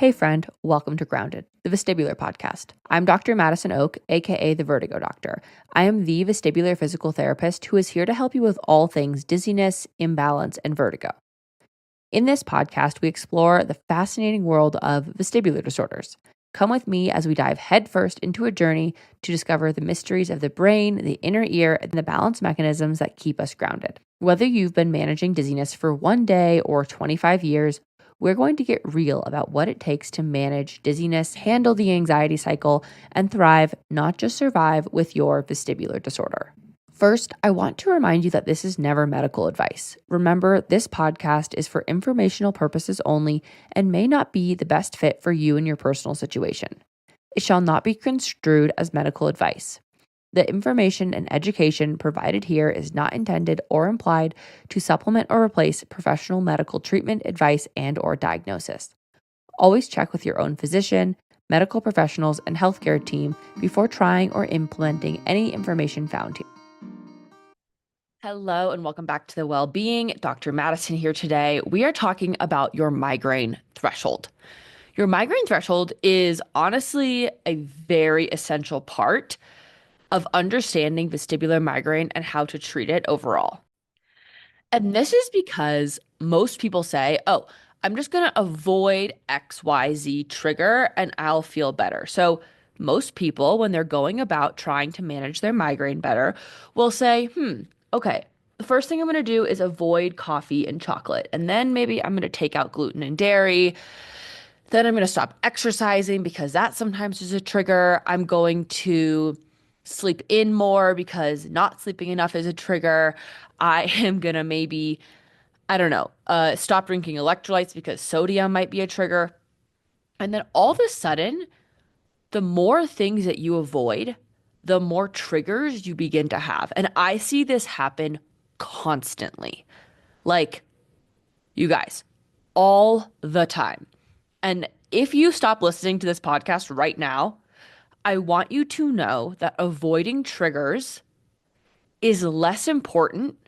Hey friend, welcome to Grounded, the vestibular podcast. I'm Dr. Madison Oak, aka the Vertigo Doctor. I am the vestibular physical therapist who is here to help you with all things dizziness, imbalance, and vertigo. In this podcast, we explore the fascinating world of vestibular disorders. Come with me as we dive headfirst into a journey to discover the mysteries of the brain, the inner ear, and the balance mechanisms that keep us grounded. Whether you've been managing dizziness for one day or 25 years, we're going to get real about what it takes to manage dizziness, handle the anxiety cycle, and thrive, not just survive, with your vestibular disorder. First, I want to remind you that this is never medical advice. Remember, this podcast is for informational purposes only and may not be the best fit for you and your personal situation. It shall not be construed as medical advice. The information and education provided here is not intended or implied to supplement or replace professional medical treatment, advice, and or diagnosis. Always check with your own physician, medical professionals, and healthcare team before trying or implementing any information found here. Hello and welcome back to The Wellbeing. Dr. Madison here today. We are talking about your migraine threshold. Your migraine threshold is honestly a very essential part of understanding vestibular migraine and how to treat it overall. And this is because most people say, oh, I'm just going to avoid XYZ trigger and I'll feel better. So most people, when they're going about trying to manage their migraine better, will say, okay, the first thing I'm going to do is avoid coffee and chocolate. And then maybe I'm going to take out gluten and dairy. Then I'm going to stop exercising because that sometimes is a trigger. I'm going to sleep in more because not sleeping enough is a trigger. I am going to maybe, stop drinking electrolytes because sodium might be a trigger. And then all of a sudden, the more things that you avoid, the more triggers you begin to have. And I see this happen constantly. Like, you guys, all the time. And if you stop listening to this podcast right now, I want you to know that avoiding triggers is less important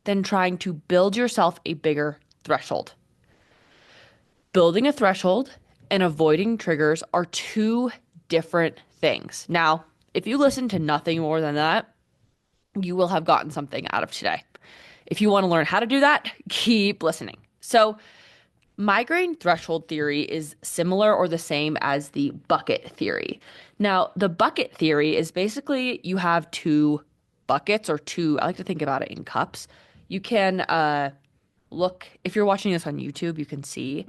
than trying to build yourself a bigger threshold. Building a threshold and avoiding triggers are two different things. Now, if you listen to nothing more than that, you will have gotten something out of today. If you want to learn how to do that, keep listening. So, migraine threshold theory is similar or the same as the bucket theory. Now, the bucket theory is basically you have two buckets or two, I like to think about it in cups. You can look, if you're watching this on YouTube, you can see.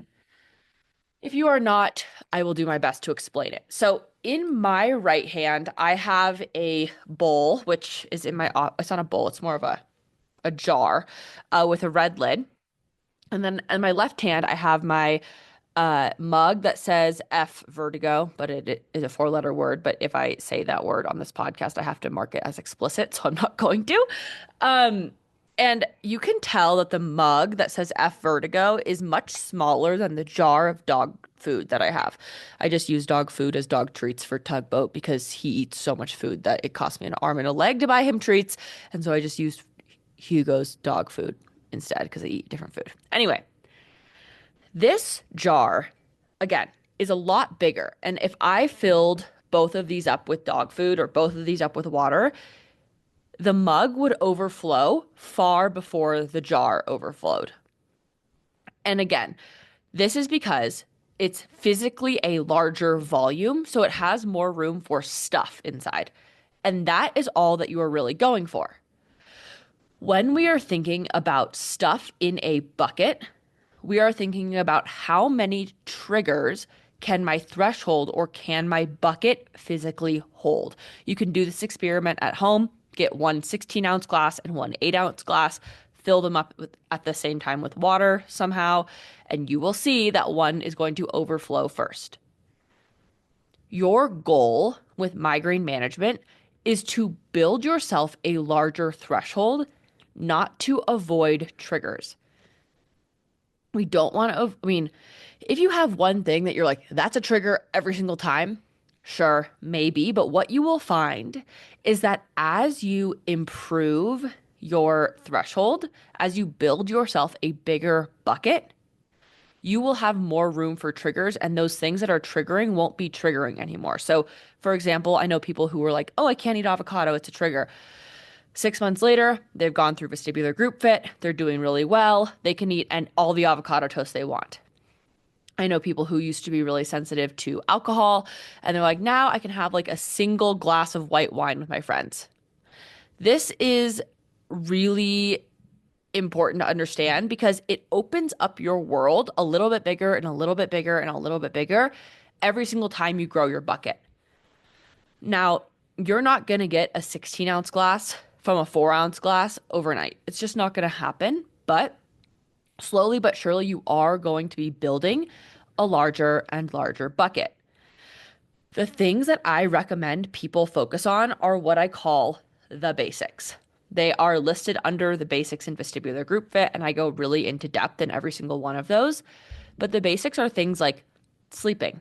If you are not, I will do my best to explain it. So in my right hand, I have a bowl, which is it's not a bowl, it's more of a jar with a red lid. And then in my left hand, I have my mug that says F Vertigo, but it is a four-letter word. But if I say that word on this podcast, I have to mark it as explicit, so I'm not going to. And you can tell that the mug that says F Vertigo is much smaller than the jar of dog food that I have. I just use dog food as dog treats for Tugboat because he eats so much food that it cost me an arm and a leg to buy him treats. And so I just used Hugo's dog food instead because they eat different food. Anyway, this jar, again, is a lot bigger. And if I filled both of these up with dog food or both of these up with water, the mug would overflow far before the jar overflowed. And again, this is because it's physically a larger volume, so it has more room for stuff inside. And that is all that you are really going for. When we are thinking about stuff in a bucket, we are thinking about how many triggers can my threshold or can my bucket physically hold. You can do this experiment at home. Get one 16-ounce glass and one 8-ounce glass, fill them up at the same time with water somehow, and you will see that one is going to overflow first. Your goal with migraine management is to build yourself a larger threshold, not to avoid triggers. We don't want to, if you have one thing that you're like, that's a trigger every single time, sure, maybe. But what you will find is that as you improve your threshold, as you build yourself a bigger bucket, you will have more room for triggers, and those things that are triggering won't be triggering anymore. So, for example, I know people who were like, oh, I can't eat avocado, it's a trigger. 6 months later, they've gone through vestibular group fit, they're doing really well, they can eat and all the avocado toast they want. I know people who used to be really sensitive to alcohol, and they're like, now I can have like a single glass of white wine with my friends. This is really important to understand because it opens up your world a little bit bigger and a little bit bigger and a little bit bigger every single time you grow your bucket. Now, you're not going to get a 16-ounce glass from a 4-ounce glass overnight. It's just not going to happen. But slowly but surely, you are going to be building a larger and larger bucket. The things that I recommend people focus on are what I call the basics. They are listed under the basics in vestibular group fit, and I go really into depth in every single one of those. But the basics are things like sleeping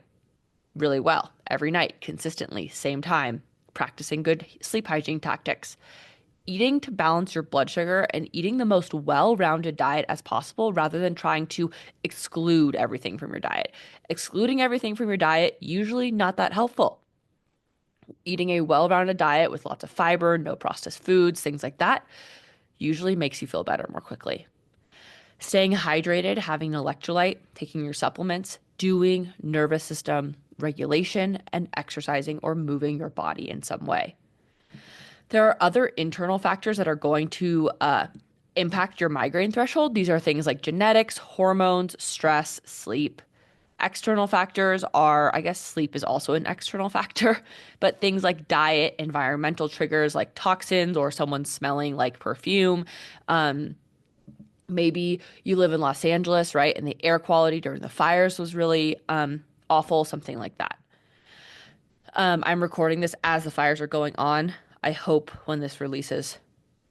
really well every night, consistently, same time, practicing good sleep hygiene tactics, eating to balance your blood sugar, and eating the most well-rounded diet as possible rather than trying to exclude everything from your diet. Excluding everything from your diet, usually not that helpful. Eating a well-rounded diet with lots of fiber, no processed foods, things like that, usually makes you feel better more quickly. Staying hydrated, having an electrolyte, taking your supplements, doing nervous system regulation, and exercising or moving your body in some way. There are other internal factors that are going to impact your migraine threshold. These are things like genetics, hormones, stress, sleep. External factors are, I guess sleep is also an external factor, but things like diet, environmental triggers like toxins or someone smelling like perfume. Maybe you live in Los Angeles, right? And the air quality during the fires was really awful, something like that. I'm recording this as the fires are going on. I hope when this releases,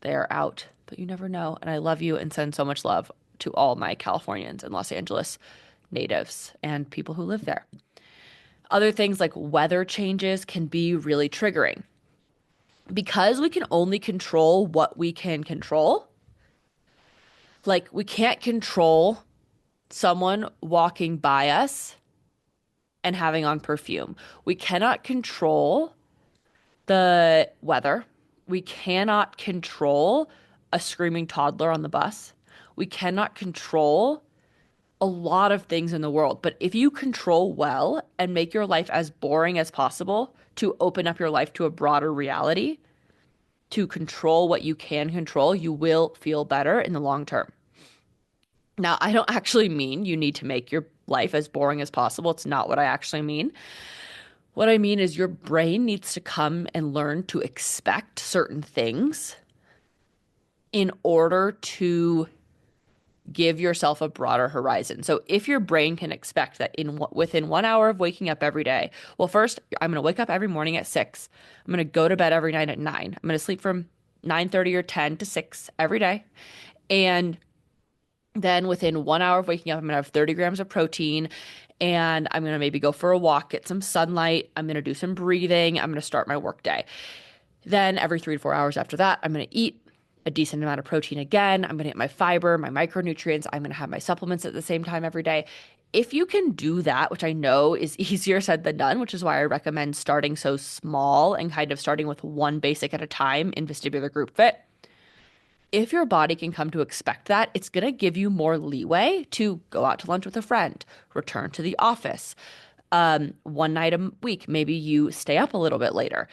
they are out, but you never know. And I love you and send so much love to all my Californians and Los Angeles natives and people who live there. Other things like weather changes can be really triggering. Because we can only control what we can control, like we can't control someone walking by us and having on perfume. We cannot control the weather. We cannot control a screaming toddler on the bus. We cannot control a lot of things in the world. But if you control well and make your life as boring as possible to open up your life to a broader reality, to control what you can control, you will feel better in the long term. Now, I don't actually mean you need to make your life as boring as possible. It's not what I actually mean. What I mean is your brain needs to come and learn to expect certain things in order to give yourself a broader horizon. So if your brain can expect that within 1 hour of waking up every day, well, first, I'm going to wake up every morning at 6. I'm going to go to bed every night at 9. I'm going to sleep from 9:30 or 10 to 6 every day. And then within 1 hour of waking up, I'm going to have 30 grams of protein, and I'm going to maybe go for a walk, get some sunlight. I'm going to do some breathing. I'm going to start my work day. Then every 3 to 4 hours after that, I'm going to eat a decent amount of protein again. I'm going to get my fiber, my micronutrients. I'm going to have my supplements at the same time every day. If you can do that, which I know is easier said than done, which is why I recommend starting so small and kind of starting with one basic at a time in vestibular group fit. If your body can come to expect that, it's going to give you more leeway to go out to lunch with a friend, return to the office, one night a week. Maybe you stay up a little bit later.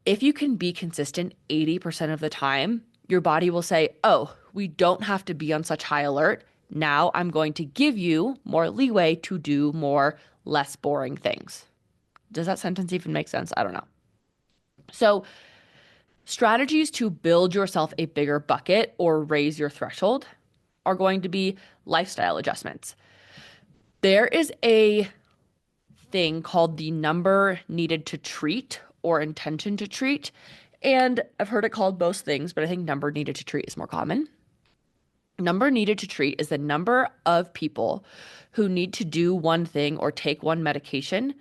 If you can be consistent 80% of the time, your body will say, oh, we don't have to be on such high alert. Now I'm going to give you more leeway to do more less boring things. Does that sentence even make sense? I don't know. So strategies to build yourself a bigger bucket or raise your threshold are going to be lifestyle adjustments. There is a thing called the number needed to treat or intention to treat. And I've heard it called most things, but I think number needed to treat is more common. Number needed to treat is the number of people who need to do one thing or take one medication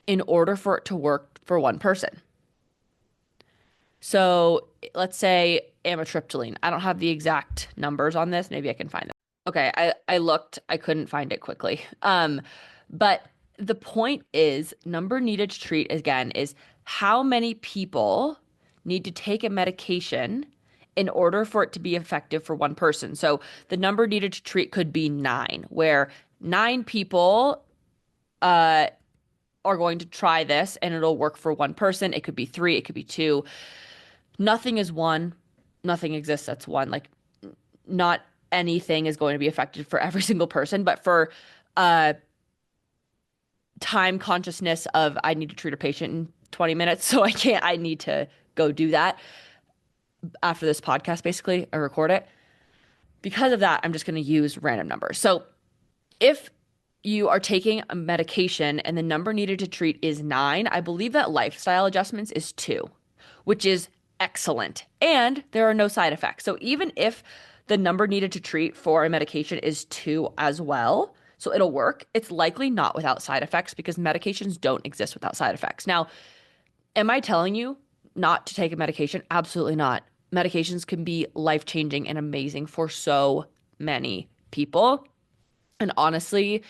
in order for it to work for one person. So let's say amitriptyline. I don't have the exact numbers on this. Maybe I can find them. Okay, I looked, I couldn't find it quickly. But the point is, number needed to treat again is how many people need to take a medication in order for it to be effective for one person. So the number needed to treat could be nine, where nine people uh are going to try this and it'll work for one person. It could be three, it could be two. Nothing is one. Nothing exists that's one. Like not anything is going to be effective for every single person, but for uh time consciousness of I need to treat a patient in 20 minutes, so I need to go do that after this podcast, basically, I record it. Because of that, I'm just going to use random numbers. So if you are taking a medication and the number needed to treat is nine, I believe that lifestyle adjustments is two, which is excellent. And there are no side effects. So even if the number needed to treat for a medication is two as well, so it'll work, it's likely not without side effects because medications don't exist without side effects. Now, am I telling you not to take a medication? Absolutely not. Medications can be life-changing and amazing for so many people. And honestly,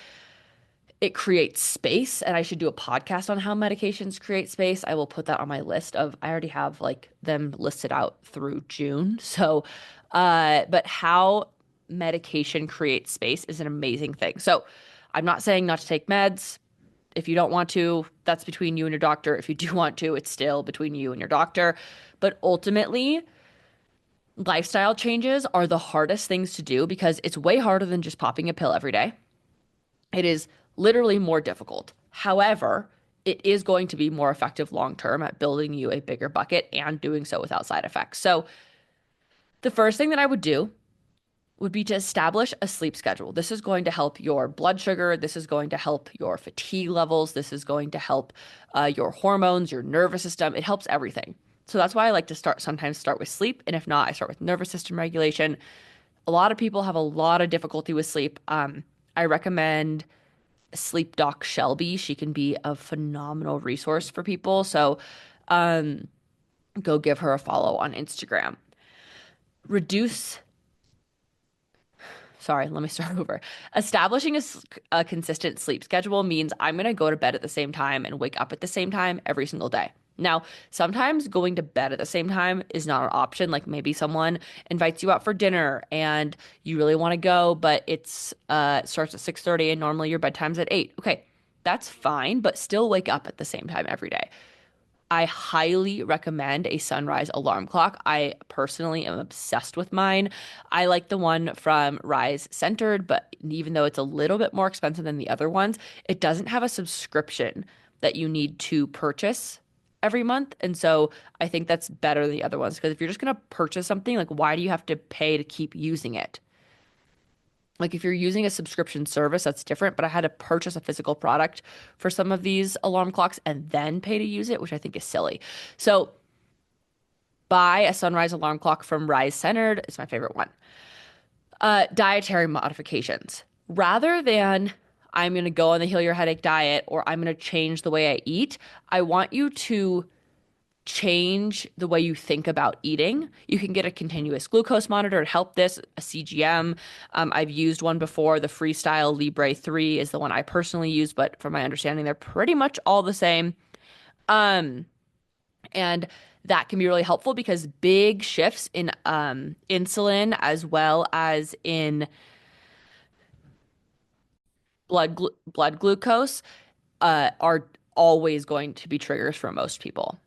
it creates space. And I should do a podcast on how medications create space. I will put that on my list of, I already have like them listed out through June. So, but how medication creates space is an amazing thing. So I'm not saying not to take meds. If you don't want to, that's between you and your doctor. If you do want to, it's still between you and your doctor. But ultimately, lifestyle changes are the hardest things to do because it's way harder than just popping a pill every day. It is literally more difficult. However, it is going to be more effective long term at building you a bigger bucket and doing so without side effects. So, the first thing that I would do would be to establish a sleep schedule. This is going to help your blood sugar. This is going to help your fatigue levels. This is going to help your hormones, your nervous system. It helps everything. So that's why I like to sometimes start with sleep. And if not, I start with nervous system regulation. A lot of people have a lot of difficulty with sleep. I recommend Sleep Doc Shelby. She can be a phenomenal resource for people. So um, go give her a follow on Instagram. Reduce Sorry, let me start over. Establishing a consistent sleep schedule means I'm going to go to bed at the same time and wake up at the same time every single day. Now, sometimes going to bed at the same time is not an option. Like maybe someone invites you out for dinner and you really want to go, but starts at 6:30 and normally your bedtime's at 8. Okay, that's fine, but still wake up at the same time every day. I highly recommend a sunrise alarm clock. I personally am obsessed with mine. I like the one from Rise Centered, but even though it's a little bit more expensive than the other ones, it doesn't have a subscription that you need to purchase every month. And so I think that's better than the other ones because if you're just going to purchase something, like why do you have to pay to keep using it? Like if you're using a subscription service, that's different, but I had to purchase a physical product for some of these alarm clocks and then pay to use it, which I think is silly. So buy a sunrise alarm clock from Rise Centered. It's my favorite one. Dietary modifications. Rather than I'm going to go on the Heal Your Headache diet or I'm going to change the way I eat, I want you to change the way you think about eating. You can get a continuous glucose monitor to help this, a CGM. I've used one before. The Freestyle Libre 3 is the one I personally use, but from my understanding, they're pretty much all the same. And that can be really helpful because big shifts in insulin as well as in blood glucose are always going to be triggers for most people.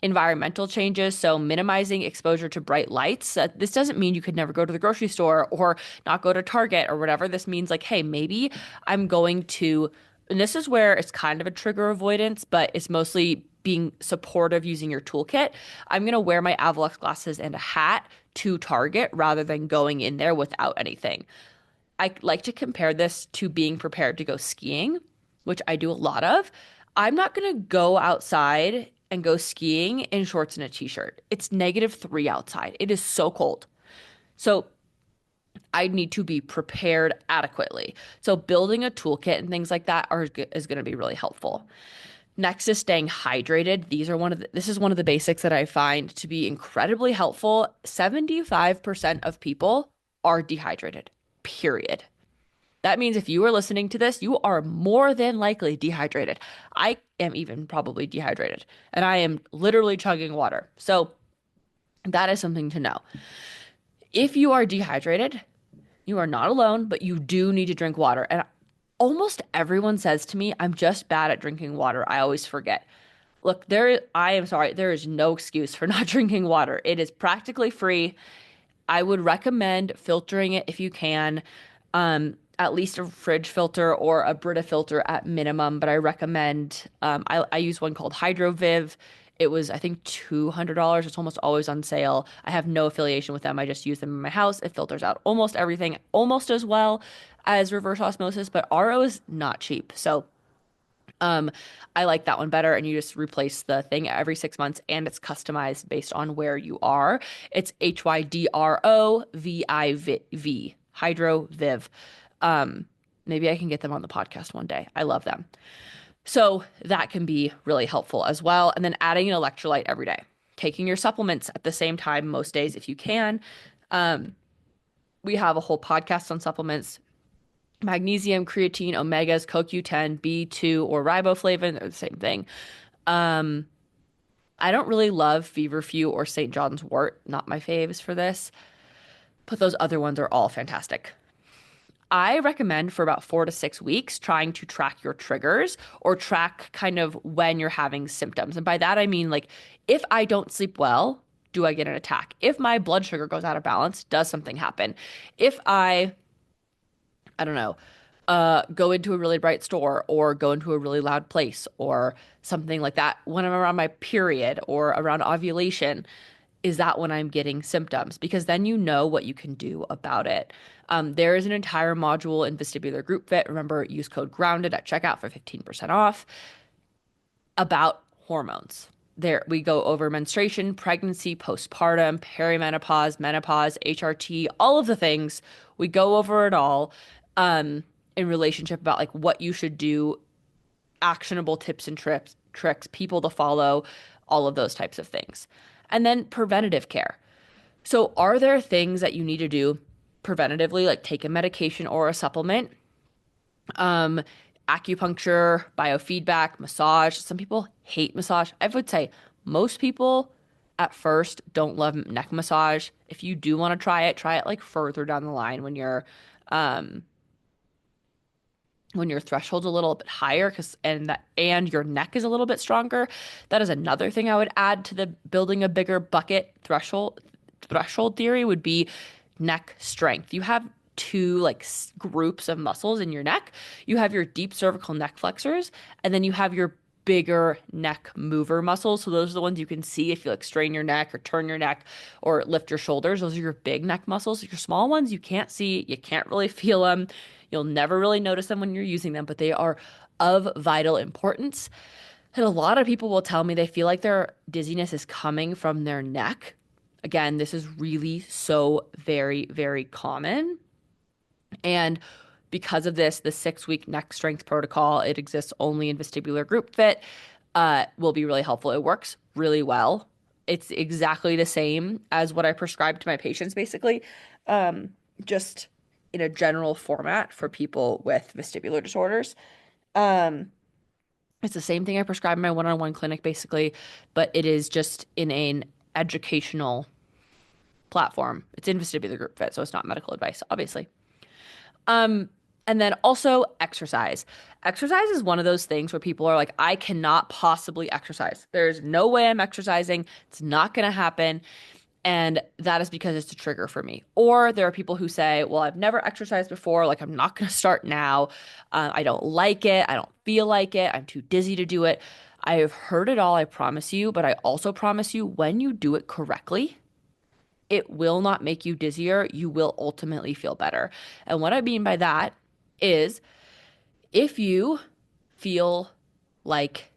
Environmental changes, so minimizing exposure to bright lights. This doesn't mean you could never go to the grocery store or not go to Target or whatever. This means like, hey, maybe I'm going to, and this is where it's kind of a trigger avoidance, but it's mostly being supportive using your toolkit. I'm going to wear my Avalux glasses and a hat to Target rather than going in there without anything. I like to compare this to being prepared to go skiing, which I do a lot of. I'm not going to go outside and go skiing in shorts and a t-shirt. It's -3 outside. It is so cold. So I need to be prepared adequately. So building a toolkit and things like that is going to be really helpful. Next is staying hydrated. This is one of the basics that I find to be incredibly helpful. 75% of people are dehydrated. period. That means if you are listening to this, you are more than likely dehydrated. I am even probably dehydrated, and I am literally chugging water. So that is something to know. If you are dehydrated, you are not alone, but you do need to drink water. And almost everyone says to me, I'm just bad at drinking water. I always forget. Look, I am sorry, there is no excuse for not drinking water. It is practically free. I would recommend filtering it if you can. At least a fridge filter or a Brita filter at minimum, but I recommend I use one called HydroViv. It was, I think, $200. It's almost always on sale. I have no affiliation with them. I just use them in my house. It filters out almost everything, almost as well as reverse osmosis, but RO is not cheap. So um, I like that one better, and you just replace the thing every 6 months, and it's customized based on where you are. It's HydroViv, Hydro Viv. Um, Maybe I can get them on the podcast one day. I love them. So that can be really helpful as well. And then adding an electrolyte every day, taking your supplements at the same time most days if you can. Um, we have a whole podcast on supplements. Magnesium, creatine, omegas, CoQ10, B2, or riboflavin, they're the same thing. Um, I don't really love feverfew or St. John's wort, not my faves for this, but those other ones are all fantastic. I recommend for about 4 to 6 weeks trying to track your triggers or track kind of when you're having symptoms. And by that, I mean, like, if I don't sleep well, do I get an attack? If my blood sugar goes out of balance, does something happen? If I don't know, go into a really bright store or go into a really loud place or something like that when I'm around my period or around ovulation, is that when I'm getting symptoms? Because then you know what you can do about it. There is an entire module in Vestibular Group Fit. Remember, use code GROUNDED at checkout for 15% off about hormones. There we go over menstruation, pregnancy, postpartum, perimenopause, menopause, HRT, all of the things. We go over it all in relationship about like what you should do, actionable tips and tricks, people to follow, all of those types of things. And then preventative care. So are there things that you need to do preventatively, like take a medication or a supplement? Um, Acupuncture, biofeedback, massage. Some people hate massage. I would say most people at first don't love neck massage. If you do want to try it like further down the line um when your threshold's a little bit higher and your neck is a little bit stronger. That is another thing I would add to the building a bigger bucket threshold theory would be neck strength. You have two like groups of muscles in your neck. You have your deep cervical neck flexors, and then you have your bigger neck mover muscles. So those are the ones you can see if you like strain your neck or turn your neck or lift your shoulders. Those are your big neck muscles. Your small ones you can't see, you can't really feel them. You'll never really notice them when you're using them, but they are of vital importance. And a lot of people will tell me they feel like their dizziness is coming from their neck. Again, this is really so very, very common. And because of this, the 6 week neck strength protocol, it exists only in Vestibular Group Fit, will be really helpful. It works really well. It's exactly the same as what I prescribe to my patients, basically, just in a general format for people with vestibular disorders. Um, it's the same thing I prescribe in my one-on-one clinic, basically, but it is just in an educational platform. It's in Vestibular Group Fit, so it's not medical advice, obviously. Um, and then also exercise. Exercise is one of those things where people are like, I cannot possibly exercise. There's no way I'm exercising. It's not going to happen. And that is because it's a trigger for me. Or there are people who say, well, I've never exercised before. Like, I'm not going to start now. I don't like it. I don't feel like it. I'm too dizzy to do it. I have heard it all, I promise you. But I also promise you, when you do it correctly, it will not make you dizzier. You will ultimately feel better. And what I mean by that is if you feel like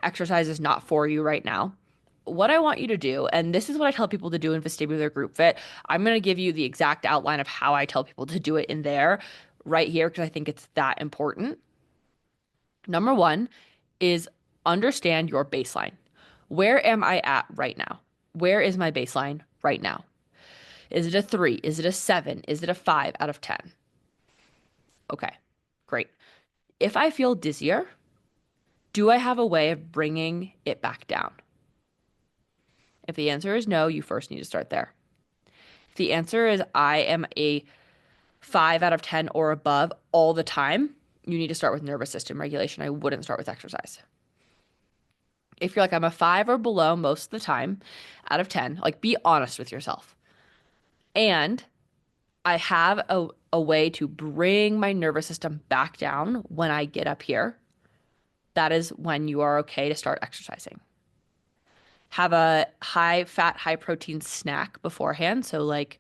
exercise is not for you right now, what I want you to do, and this is what I tell people to do in Vestibular Group Fit. I'm going to give you the exact outline of how I tell people to do it in there right here because I think it's that important. Number one is understand your baseline. Where am I at right now? Where is my baseline right now? Is it a 3? Is it a 7? Is it a 5 out of 10? Okay, great. If I feel dizzier, do I have a way of bringing it back down? If the answer is no, you first need to start there. If the answer is I am a 5 out of 10 or above all the time, you need to start with nervous system regulation. I wouldn't start with exercise. If you're like, I'm a 5 or below most of the time out of 10, like be honest with yourself. And I have a way to bring my nervous system back down when I get up here. That is when you are okay to start exercising. Have a high fat, high protein snack beforehand. So, like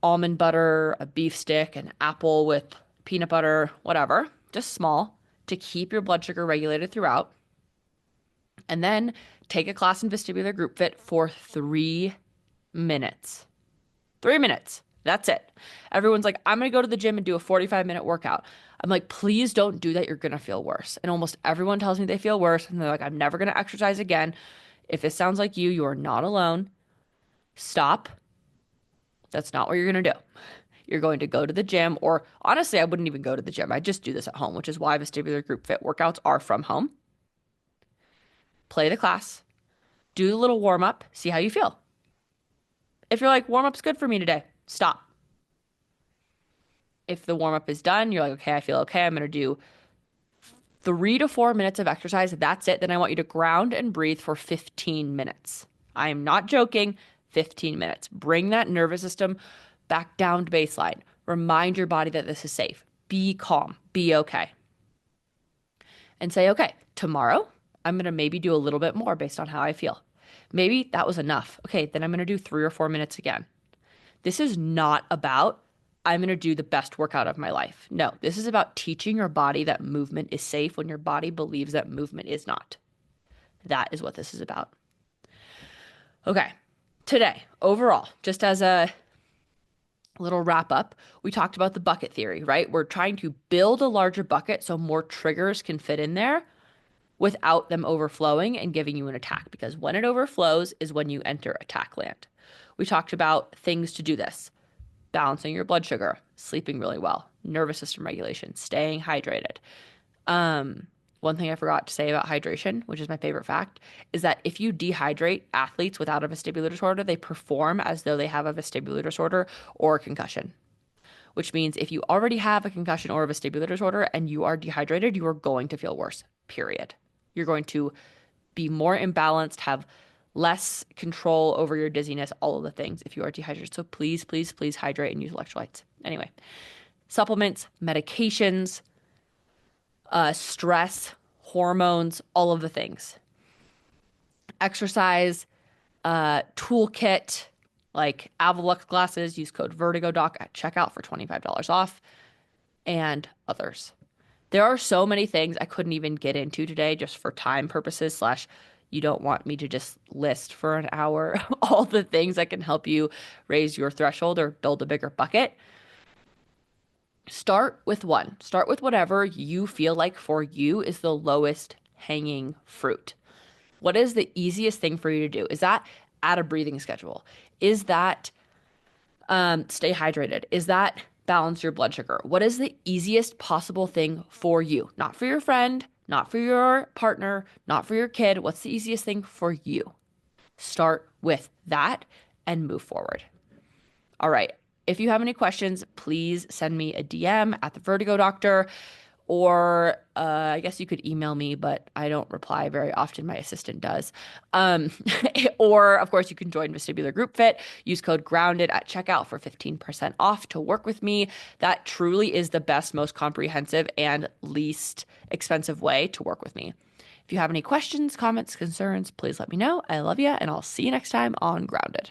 almond butter, a beef stick, an apple with peanut butter, whatever, just small to keep your blood sugar regulated throughout. And then take a class in vestibular group fit for 3 minutes. 3 minutes. That's it. Everyone's like, I'm going to go to the gym and do a 45-minute workout. I'm like, please don't do that. You're going to feel worse. And almost everyone tells me they feel worse. And they're like, I'm never going to exercise again. If this sounds like you are not alone. Stop. That's not what you're going to do. You're going to go to the gym, or honestly, I wouldn't even go to the gym. I just do this at home, which is why vestibular group fit workouts are from home. Play the class, do the little warm up, see how you feel. If you're like, warm up's good for me today, stop. If the warm up is done, you're like, okay, I feel okay. I'm going to do 3 to 4 minutes of exercise. That's it. Then I want you to ground and breathe for 15 minutes. I am not joking. 15 minutes. Bring that nervous system back down to baseline. Remind your body that this is safe. Be calm. Be okay. And say, okay, tomorrow I'm going to maybe do a little bit more based on how I feel. Maybe that was enough. Okay, then I'm going to do 3 or 4 minutes again. This is not about, I'm going to do the best workout of my life. No, this is about teaching your body that movement is safe when your body believes that movement is not. That is what this is about. Okay, today, overall, just as a little wrap up, we talked about the bucket theory, right? We're trying to build a larger bucket so more triggers can fit in there without them overflowing and giving you an attack, because when it overflows is when you enter attack land. We talked about things to do this: balancing your blood sugar, sleeping really well, nervous system regulation, staying hydrated. One thing I forgot to say about hydration, which is my favorite fact, is that if you dehydrate athletes without a vestibular disorder, they perform as though they have a vestibular disorder or a concussion. Which means if you already have a concussion or a vestibular disorder and you are dehydrated, you are going to feel worse, period. You're going to be more imbalanced, have less control over your dizziness, all of the things if you are dehydrated. So please, please, please hydrate and use electrolytes. Anyway, supplements, medications, stress, hormones, all of the things. Exercise, toolkit, like Avalux glasses, use code VertigoDoc at checkout for $25 off, and others. There are so many things I couldn't even get into today just for time purposes, / you don't want me to just list for an hour all the things that can help you raise your threshold or build a bigger bucket. Start with one. Start with whatever you feel like for you is the lowest hanging fruit. What is the easiest thing for you to do? Is that add a breathing schedule? Is that stay hydrated? Is that balance your blood sugar? What is the easiest possible thing for you? Not for your friend, not for your partner, not for your kid. What's the easiest thing for you? Start with that and move forward. All right. If you have any questions, please send me a DM at the Vertigo Doctor, or I guess you could email me, but I don't reply very often. My assistant does. Or, of course, you can join Vestibular Group Fit. Use code GROUNDED at checkout for 15% off to work with me. That truly is the best, most comprehensive, and least expensive way to work with me. If you have any questions, comments, concerns, please let me know. I love you, and I'll see you next time on Grounded.